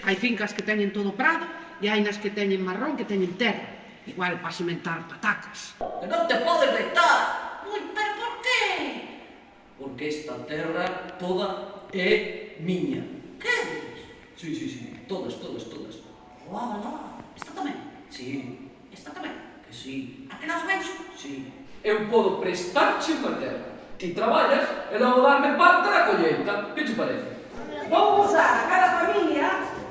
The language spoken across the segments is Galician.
hai fincas que teñen todo prado e hai nas que teñen marrón que teñen terra, igual para sementar patacas. Que non te podes deitar! Ui, pero por qué? Porque esta terra toda é miña. Que dices? Sí, todas. Alá, esta tamén? Sí. Esta tamén? Que sí. A que non vexo? Sí. Eu podo prestarche unha terra. Ti traballas e logo darme parte da colleita. Que te parece? Vou usar a cada familia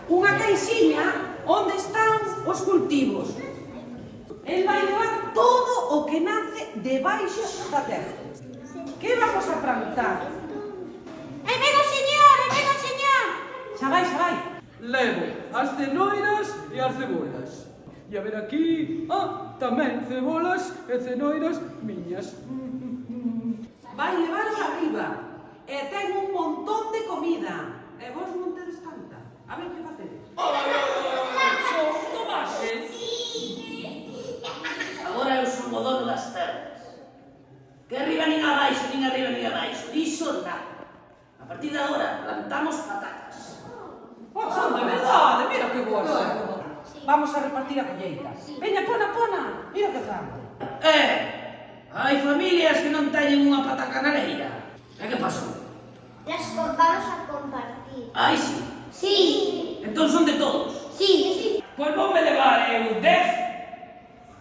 unha caixiña onde están os cultivos. El vai levar todo o que nace debaixo da terra. Que vamos a plantar? E vengo, señor! Xa vai. Levo as cenoiras e as cebolas. E a ver aquí, tamén cebolas e cenoiras miñas. Vai levar o arriba. E ten un montón de comida. E vos non tedes tanta. A ver que facedes. Son tomates. Agora eu son o dono das terras. Que arriba nin abaixo, iso nada. A partir de agora plantamos patacas. Son de verdade, mira que boas. Vamos a repartir a colleita. Veña, pona, mira que grande. Hai familias que non teñen unha pataca na leira. E que pasou? Las vamos a compartir. Ai, sí. Sí. Entón son de todos. Sí. Pois vou me levar eu 10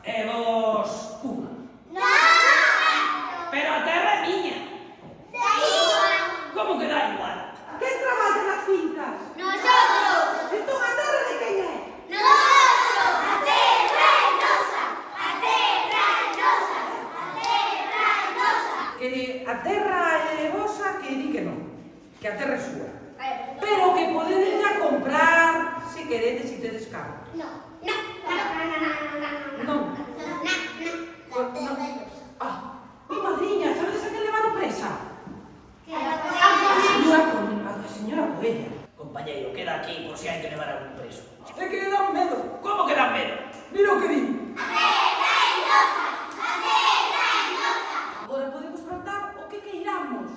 e vos unha. No. Pero a terra é miña. Da igual. Como que dá igual? Quen traballa nas fincas? Nosotros. Entón a terra de quen é? Nosotros. A terra é nosa. A terra é nosa. A terra é nosa. Que a terra é vosa, que di que non. Que a terra é súa. Pero que podedes ya comprar se queredes e tedes carro. No. Non. Mi madriña, sabedes a que levaron presa? A señora Coella. Compañeiro, queda aquí por si hai que levar algún preso. É que dan medo. Como que dá medo? Mira o que di. Agora podemos plantar o que queiramos.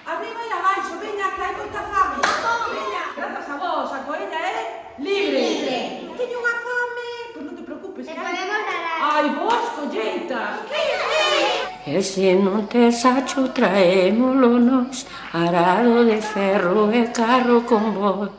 Arriba e abaixo, veña, que hai moita fame. Veña. Grazas a vos, a Coella é libre. Teño unha fame. Pois non te preocupes, que hai. Ai, boas colleitas. E se non tes acho traémolo nos, arado de ferro e carro con voz.